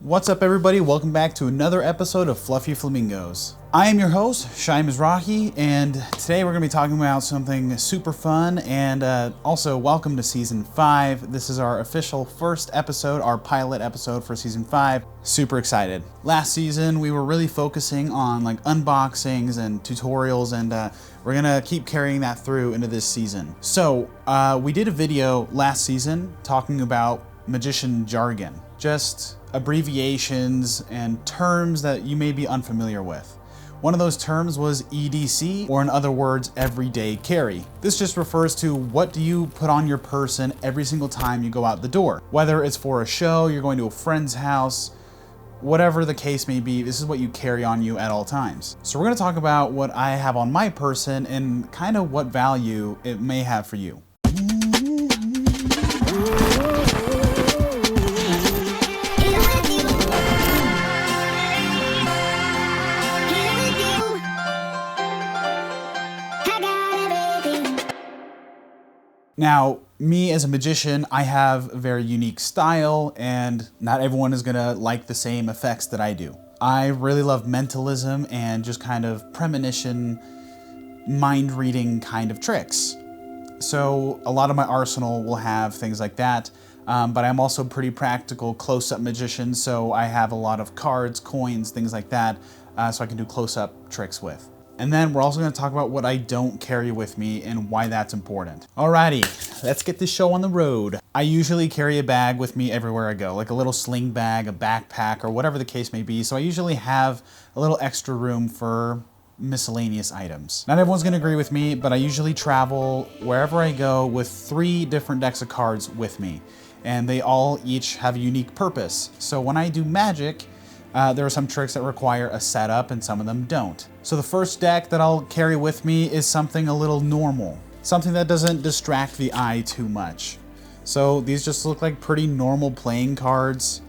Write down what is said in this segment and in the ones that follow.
What's up everybody, welcome back to another episode of Fluffy Flamingos. I am your host, Shai Mizrahi, and today we're going to be talking about something super fun, and also welcome to Season 5. This is our official first episode, our pilot episode for Season 5. Super excited. Last season we were really focusing on like unboxings and tutorials, and we're going to keep carrying that through into this season. So we did a video last season talking about magician jargon, just abbreviations and terms that you may be unfamiliar with. One of those terms was EDC, or in other words, everyday carry. This just refers to what do you put on your person every single time you go out the door. Whether it's for a show, you're going to a friend's house, whatever the case may be, this is what you carry on you at all times. So we're going to talk about what I have on my person and kind of what value it may have for you. Now, me as a magician, I have a very unique style, and not everyone is gonna like the same effects that I do. I really love mentalism and just kind of premonition, mind-reading kind of tricks. So a lot of my arsenal will have things like that, but I'm also a pretty practical close-up magician, so I have a lot of cards, coins, things like that, so I can do close-up tricks with. And then we're also going to talk about what I don't carry with me and why that's important. Alrighty, let's get this show on the road. I usually carry a bag with me everywhere I go, like a little sling bag, a backpack, or whatever the case may be. So I usually have a little extra room for miscellaneous items. Not everyone's going to agree with me, but I usually travel wherever I go with 3 different decks of cards with me. And they all each have a unique purpose. So when I do magic, there are some tricks that require a setup and some of them don't. So the first deck that I'll carry with me is something a little normal, something that doesn't distract the eye too much. So these just look like pretty normal playing cards.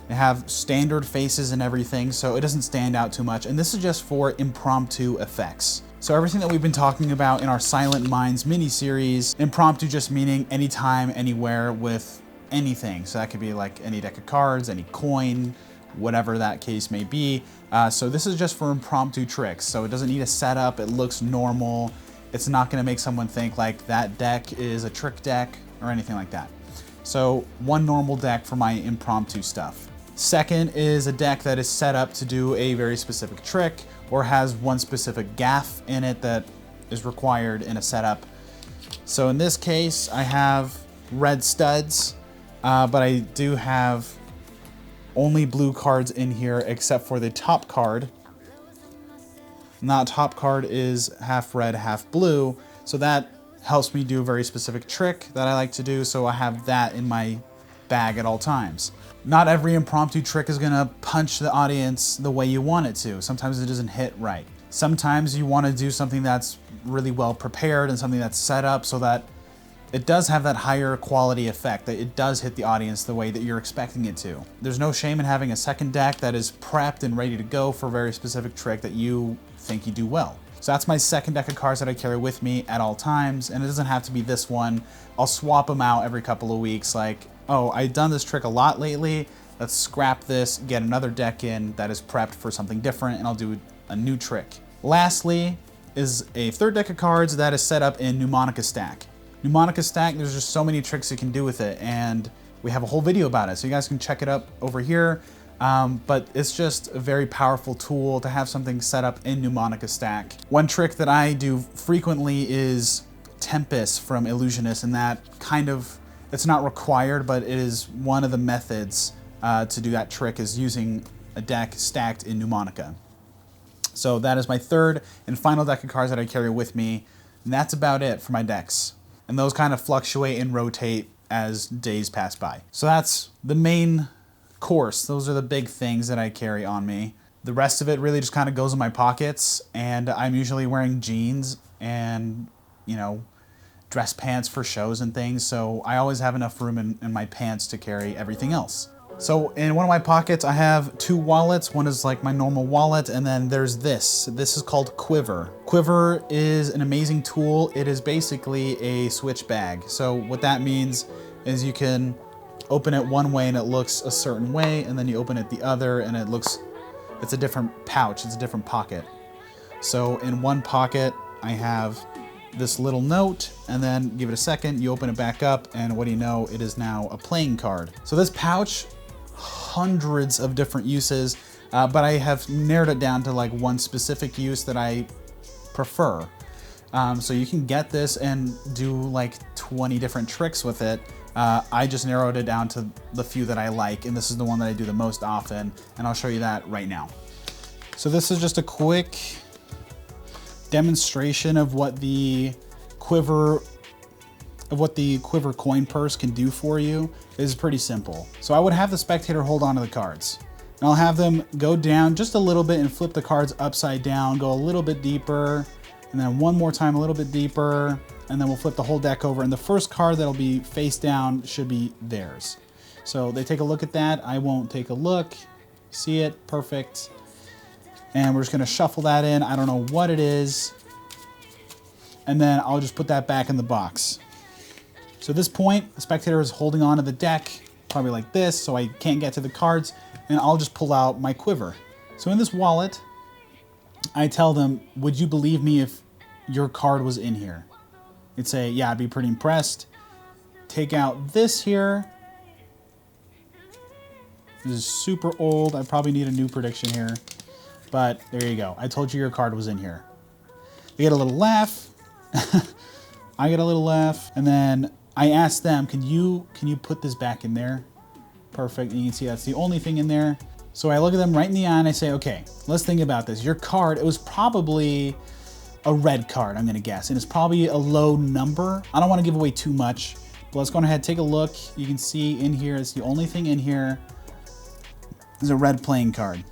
They have standard faces and everything, so it doesn't stand out too much. And this is just for impromptu effects. So everything that we've been talking about in our Silent Minds mini-series, impromptu just meaning anytime, anywhere with anything. So that could be like any deck of cards, any coin, whatever that case may be. So this is just for impromptu tricks. So it doesn't need a setup, it looks normal. It's not gonna make someone think like that deck is a trick deck or anything like that. So one normal deck for my impromptu stuff. Second is a deck that is set up to do a very specific trick or has one specific gaff in it that is required in a setup. So in this case, I have red studs, but I do have only blue cards in here except for the top card. And that top card is half red, half blue. So that helps me do a very specific trick that I like to do. So I have that in my bag at all times. Not every impromptu trick is gonna punch the audience the way you want it to. Sometimes it doesn't hit right. Sometimes you wanna do something that's really well prepared and something that's set up so that it does have that higher quality effect, that it does hit the audience the way that you're expecting it to. There's no shame in having a second deck that is prepped and ready to go for a very specific trick that you think you do well. So that's my second deck of cards that I carry with me at all times, and it doesn't have to be this one. I'll swap them out every couple of weeks, like, oh, I've done this trick a lot lately, let's scrap this, get another deck in that is prepped for something different, and I'll do a new trick. Lastly is a third deck of cards that is set up in Mnemonica Stack. Mnemonica Stack, there's just so many tricks you can do with it, and we have a whole video about it, so you guys can check it up over here. But it's just a very powerful tool to have something set up in Mnemonica Stack. One trick that I do frequently is Tempus from Illusionist, and that kind of, it's not required, but it is one of the methods to do that trick is using a deck stacked in Mnemonica. So that is my third and final deck of cards that I carry with me, and that's about it for my decks. And those kind of fluctuate and rotate as days pass by. So that's the main course. Those are the big things that I carry on me. The rest of it really just kind of goes in my pockets, and I'm usually wearing jeans and, you know, dress pants for shows and things. So I always have enough room in my pants to carry everything else. So in one of my pockets, I have 2 wallets. One is like my normal wallet, and then there's this. This is called Quiver. Quiver is an amazing tool. It is basically a switch bag. So what that means is you can open it one way and it looks a certain way, and then you open it the other and it's a different pouch, it's a different pocket. So in one pocket, I have this little note, and then give it a second, you open it back up, and what do you know, it is now a playing card. So this pouch, hundreds of different uses, but I have narrowed it down to like one specific use that I prefer. So you can get this and do like 20 different tricks with it. I just narrowed it down to the few that I like, and this is the one that I do the most often, and I'll show you that right now. So this is just a quick demonstration of what the Quiver coin purse can do for you. Is pretty simple. So I would have the spectator hold on to the cards, and I'll have them go down just a little bit and flip the cards upside down, go a little bit deeper, and then one more time a little bit deeper, and then we'll flip the whole deck over, and the first card that'll be face down should be theirs. So they take a look at that. I won't take a look. See it? Perfect. And we're just gonna shuffle that in. I don't know what it is. And then I'll just put that back in the box. So at this point, the spectator is holding on to the deck, probably like this, so I can't get to the cards, and I'll just pull out my quiver. So in this wallet, I tell them, would you believe me if your card was in here? They'd say, yeah, I'd be pretty impressed. Take out this here. This is super old. I probably need a new prediction here. But there you go. I told you your card was in here. They get a little laugh. I get a little laugh. And then I ask them, can you put this back in there? Perfect. And you can see that's the only thing in there. So I look at them right in the eye and I say, okay, let's think about this. Your card, it was probably a red card, I'm gonna guess. And it's probably a low number. I don't wanna give away too much, but let's go ahead, take a look. You can see in here, it's the only thing in here is a red playing card.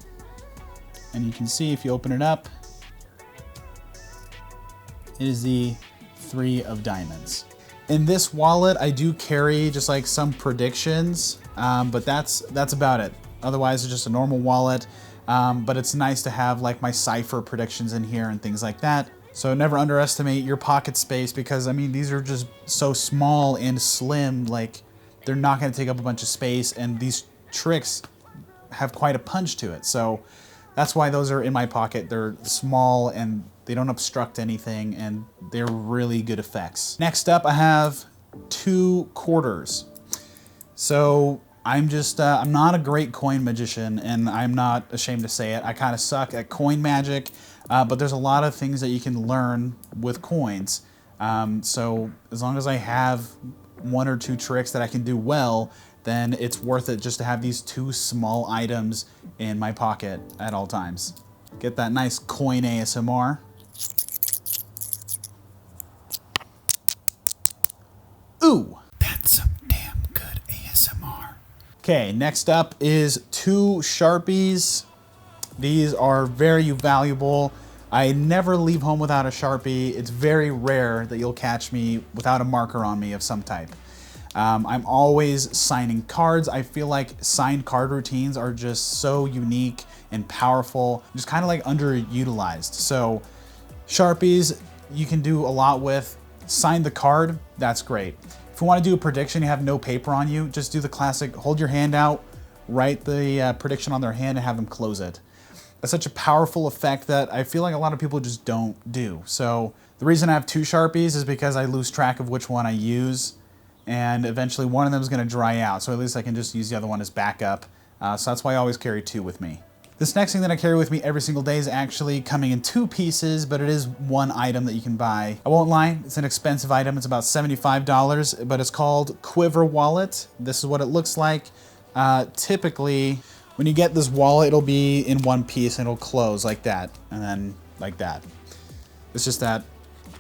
And you can see if you open it up, it is the 3 of diamonds. In this wallet, I do carry just like some predictions, but that's about it. Otherwise, it's just a normal wallet, but it's nice to have like my Cipher predictions in here and things like that. So never underestimate your pocket space, because I mean, these are just so small and slim, like they're not gonna take up a bunch of space, and these tricks have quite a punch to it. So that's why those are in my pocket. They're small and they don't obstruct anything, and they're really good effects. Next up, I have 2 quarters. So I'm not a great coin magician, and I'm not ashamed to say it. I kind of suck at coin magic, but there's a lot of things that you can learn with coins. So as long as I have 1 or 2 tricks that I can do well, then it's worth it just to have these 2 small items in my pocket at all times. Get that nice coin ASMR. Ooh, that's some damn good ASMR. Okay, next up is 2 Sharpies. These are very valuable. I never leave home without a Sharpie. It's very rare that you'll catch me without a marker on me of some type. I'm always signing cards. I feel like signed card routines are just so unique and powerful, just kind of like underutilized. So Sharpies, you can do a lot with. Sign the card, that's great. If you want to do a prediction, you have no paper on you, just do the classic, hold your hand out, write the prediction on their hand and have them close it. That's such a powerful effect that I feel like a lot of people just don't do. So the reason I have 2 Sharpies is because I lose track of which one I use, and eventually one of them is going to dry out, so at least I can just use the other one as backup. So that's why I always carry 2 with me. This next thing that I carry with me every single day is actually coming in 2 pieces, but it is 1 item that you can buy. I won't lie, it's an expensive item. It's about $75, but it's called Quiver Wallet. This is what it looks like. Typically, when you get this wallet, it'll be in 1 piece and it'll close like that, and then like that. It's just that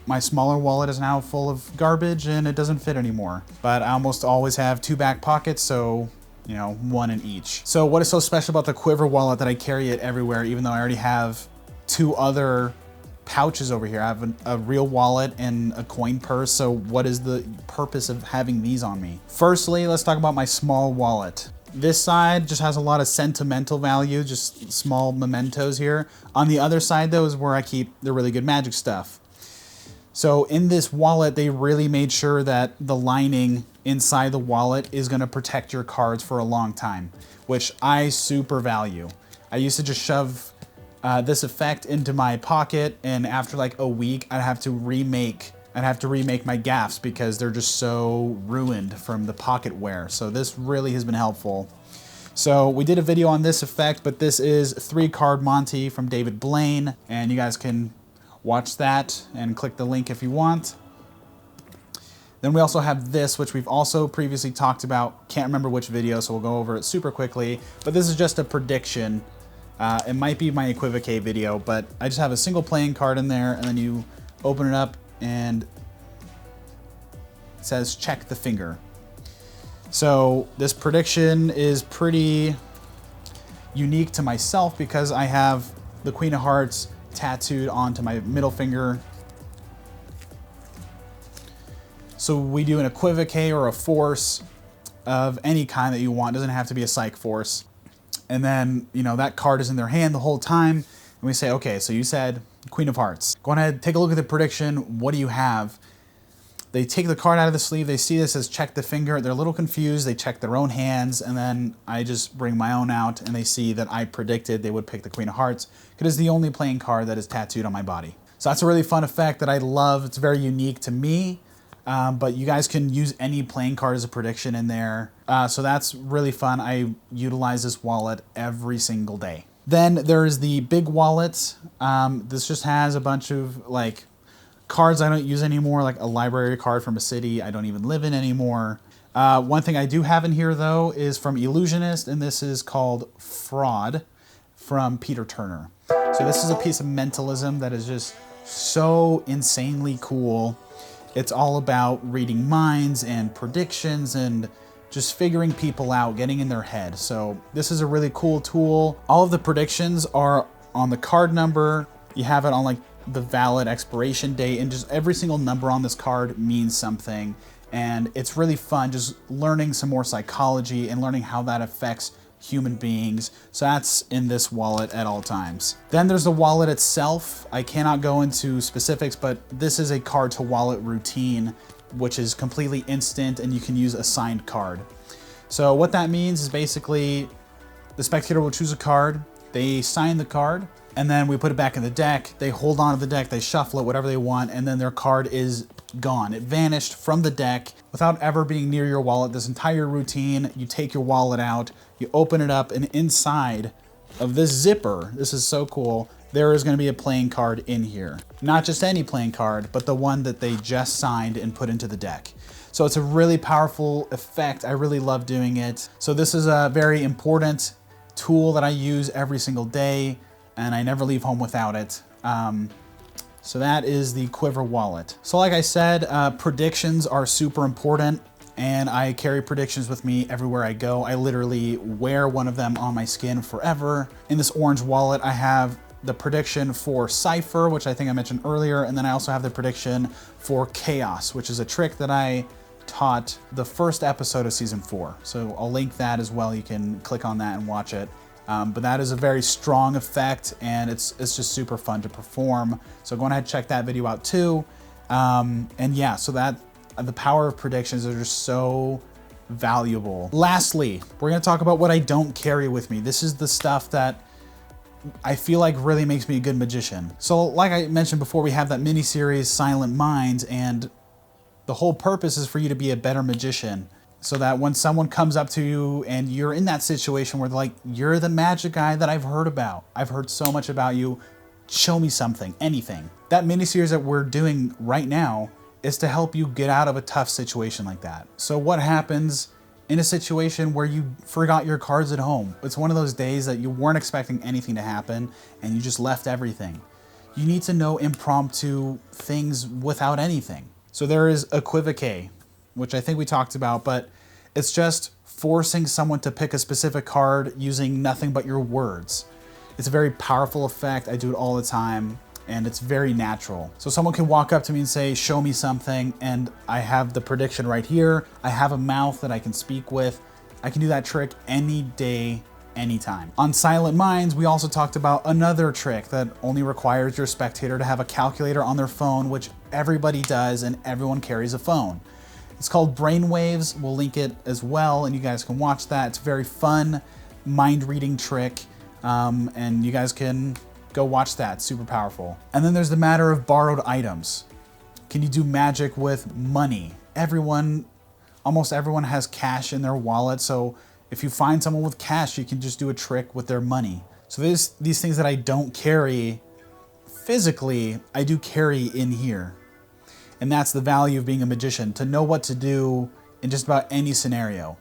my smaller wallet is now full of garbage and it doesn't fit anymore. But I almost always have 2 back pockets, so you know, 1 in each. So what is so special about the Quiver Wallet that I carry it everywhere, even though I already have 2 other pouches over here? I have a real wallet and a coin purse, so what is the purpose of having these on me? Firstly, let's talk about my small wallet. This side just has a lot of sentimental value, just small mementos here. On the other side though is where I keep the really good magic stuff. So in this wallet, they really made sure that the lining inside the wallet is going to protect your cards for a long time, which I super value. I used to just shove this effect into my pocket, and after like a week, I'd have to remake my gaffs because they're just so ruined from the pocket wear. So this really has been helpful. So we did a video on this effect, but this is 3-card Monty from David Blaine, and you guys can watch that and click the link if you want. Then we also have this, which we've also previously talked about. Can't remember which video, so we'll go over it super quickly. But this is just a prediction. It might be my Equivocate video, but I just have a single playing card in there, and then you open it up and it says check the finger. So this prediction is pretty unique to myself because I have the Queen of Hearts tattooed onto my middle finger. So we do an Equivocate or a force of any kind that you want. It doesn't have to be a psych force. And then, you know, that card is in their hand the whole time. And we say, okay, so you said Queen of Hearts. Go ahead, take a look at the prediction. What do you have? They take the card out of the sleeve. They see this as check the finger. They're a little confused. They check their own hands. And then I just bring my own out and they see that I predicted they would pick the Queen of Hearts because it's the only playing card that is tattooed on my body. So that's a really fun effect that I love. It's very unique to me. But you guys can use any playing card as a prediction in there. So that's really fun. I utilize this wallet every single day. Then there's the big wallet. This just has a bunch of like cards I don't use anymore, like a library card from a city I don't even live in anymore. One thing I do have in here though is from Illusionist, and this is called Fraud from Peter Turner. So this is a piece of mentalism that is just so insanely cool. It's all about reading minds and predictions and just figuring people out, getting in their head. So this is a really cool tool. All of the predictions are on the card number. You have it on like the valid expiration date, and just every single number on this card means something. And it's really fun just learning some more psychology and learning how that affects human beings. So that's in this wallet at all times. Then there's the wallet itself. I cannot go into specifics, but this is a card to wallet routine, which is completely instant and you can use a signed card. So what that means is basically the spectator will choose a card, they sign the card, and then we put it back in the deck. They hold on to the deck, they shuffle it, whatever they want, and then their card is gone. It vanished from the deck without ever being near your wallet. This entire routine, you take your wallet out, you open it up, and inside of this zipper, this is so cool, there is going to be a playing card in here. Not just any playing card, but the one that they just signed and put into the deck. So it's a really powerful effect. I really love doing it. So this is a very important tool that I use every single day, and I never leave home without it. So that is the Quiver Wallet. So like I said, predictions are super important, and I carry predictions with me everywhere I go. I literally wear one of them on my skin forever. In this orange wallet, I have the prediction for Cipher, which I think I mentioned earlier, and then I also have the prediction for Chaos, which is a trick that I taught the first episode of season 4. So I'll link that as well. You can click on that and watch it. But that is a very strong effect, and it's just super fun to perform. So go ahead and check that video out too. And yeah, so that the power of predictions are just so valuable. Lastly, we're gonna talk about what I don't carry with me. This is the stuff that I feel like really makes me a good magician. So like I mentioned before, we have that mini series Silent Minds, and the whole purpose is for you to be a better magician. So that when someone comes up to you and you're in that situation where they're like, you're the magic guy that I've heard about. I've heard so much about you. Show me something, anything. That miniseries that we're doing right now is to help you get out of a tough situation like that. So what happens in a situation where you forgot your cards at home? It's one of those days that you weren't expecting anything to happen and you just left everything. You need to know impromptu things without anything. So there is Equivocate, which I think we talked about, but it's just forcing someone to pick a specific card using nothing but your words. It's a very powerful effect. I do it all the time, and it's very natural. So someone can walk up to me and say, show me something, and I have the prediction right here. I have a mouth that I can speak with. I can do that trick any day, anytime. On Silent Minds, we also talked about another trick that only requires your spectator to have a calculator on their phone, which everybody does, and everyone carries a phone. It's called Brainwaves. We'll link it as well, and you guys can watch that. It's a very fun mind-reading trick, and you guys can go watch that. It's super powerful. And then there's the matter of borrowed items. Can you do magic with money? Almost everyone has cash in their wallet, so if you find someone with cash, you can just do a trick with their money. So there's these things that I don't carry physically, I do carry in here. And that's the value of being a magician, to know what to do in just about any scenario,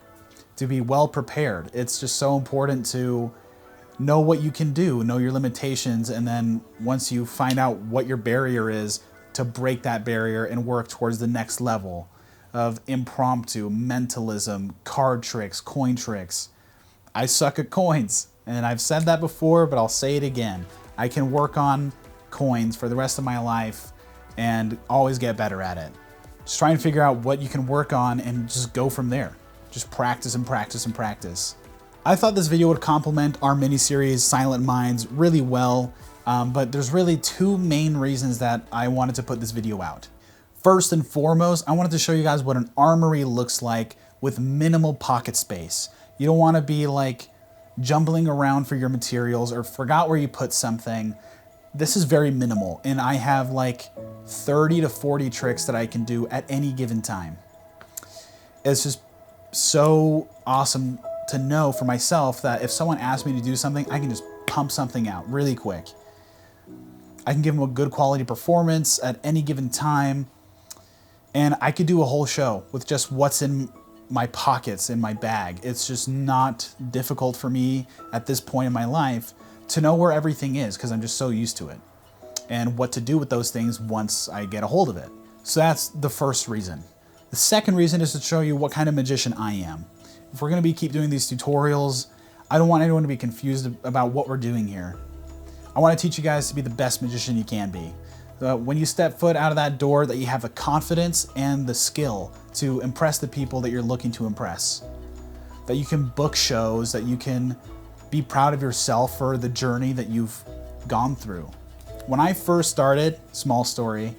to be well prepared. It's just so important to know what you can do, know your limitations, and then once you find out what your barrier is, to break that barrier and work towards the next level of impromptu, mentalism, card tricks, coin tricks. I suck at coins, and I've said that before, but I'll say it again. I can work on coins for the rest of my life and always get better at it. Just try and figure out what you can work on and just go from there. Just practice and practice and practice. I thought this video would complement our mini-series Silent Minds really well, but there's really two main reasons that I wanted to put this video out. First and foremost, I wanted to show you guys what an armory looks like with minimal pocket space. You don't want to be like jumbling around for your materials or forgot where you put something. This is very minimal, and I have like 30 to 40 tricks that I can do at any given time. It's just so awesome to know for myself that if someone asks me to do something, I can just pump something out really quick. I can give them a good quality performance at any given time, and I could do a whole show with just what's in my pockets, in my bag. It's just not difficult for me at this point in my life to know where everything is, because I'm just so used to it, and what to do with those things once I get a hold of it. So that's the first reason. The second reason is to show you what kind of magician I am. If we're gonna keep doing these tutorials, I don't want anyone to be confused about what we're doing here. I wanna teach you guys to be the best magician you can be. When you step foot out of that door, that you have the confidence and the skill to impress the people that you're looking to impress. That you can book shows, that you can be proud of yourself for the journey that you've gone through. When I first started, small story,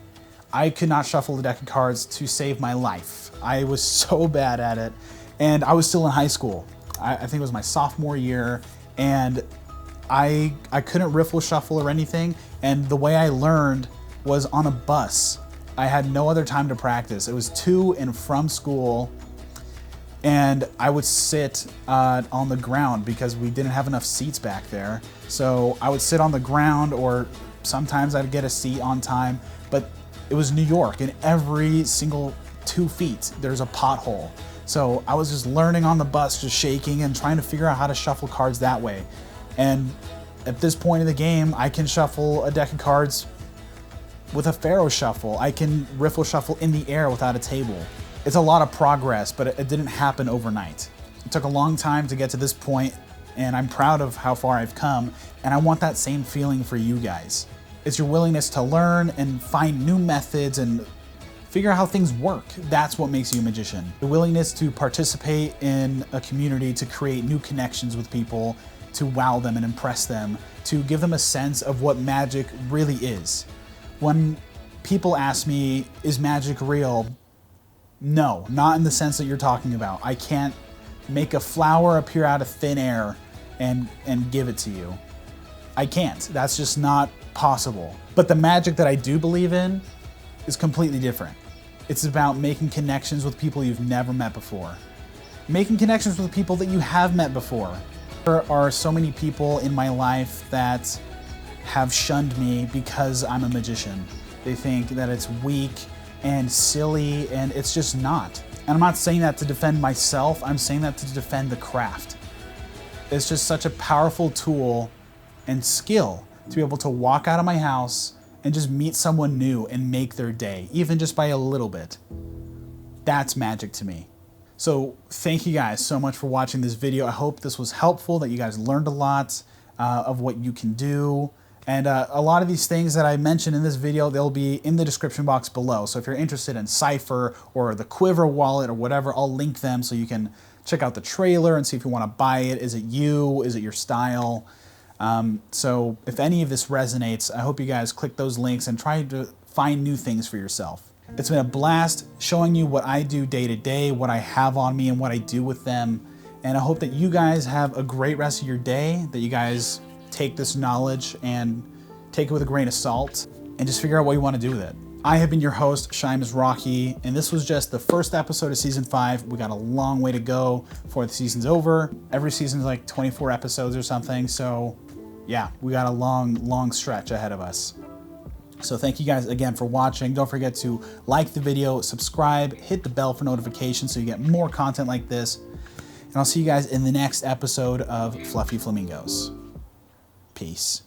I could not shuffle the deck of cards to save my life. I was so bad at it, and I was still in high school. I think it was my sophomore year, and I couldn't riffle shuffle or anything, and the way I learned was on a bus. I had no other time to practice. It was to and from school, and I would sit on the ground because we didn't have enough seats back there. So I would sit on the ground, or sometimes I'd get a seat on time, but it was New York, and every single 2 feet there's a pothole. So I was just learning on the bus, just shaking and trying to figure out how to shuffle cards that way. And at this point in the game, I can shuffle a deck of cards with a Pharaoh shuffle. I can riffle shuffle in the air without a table. It's a lot of progress, but it didn't happen overnight. It took a long time to get to this point, and I'm proud of how far I've come, and I want that same feeling for you guys. It's your willingness to learn and find new methods and figure out how things work. That's what makes you a magician. The willingness to participate in a community, to create new connections with people, to wow them and impress them, to give them a sense of what magic really is. When people ask me, is magic real? No, not in the sense that you're talking about. I can't make a flower appear out of thin air and give it to you. I can't. That's just not possible. But the magic that I do believe in is completely different. It's about making connections with people you've never met before. Making connections with people that you have met before. There are so many people in my life that have shunned me because I'm a magician. They think that it's weak and silly, and it's just not. And I'm not saying that to defend myself, I'm saying that to defend the craft. It's just such a powerful tool and skill to be able to walk out of my house and just meet someone new and make their day, even just by a little bit. That's magic to me. So thank you guys so much for watching this video. I hope this was helpful, that you guys learned a lot of what you can do. And a lot of these things that I mentioned in this video, they'll be in the description box below. So if you're interested in Cipher or the Quiver Wallet or whatever, I'll link them so you can check out the trailer and see if you want to buy it. Is it you? Is it your style? So if any of this resonates, I hope you guys click those links and try to find new things for yourself. It's been a blast showing you what I do day to day, what I have on me and what I do with them. And I hope that you guys have a great rest of your day, that you guys take this knowledge and take it with a grain of salt and just figure out what you want to do with it. I have been your host, Shimes Rocky, and this was just the first episode of season 5. We got a long way to go before the season's over. Every season's like 24 episodes or something, so yeah, we got a long stretch ahead of us. So thank you guys again for watching. Don't forget to like the video, subscribe, hit the bell for notifications so you get more content like this. And I'll see you guys in the next episode of Fluffy Flamingos. Peace.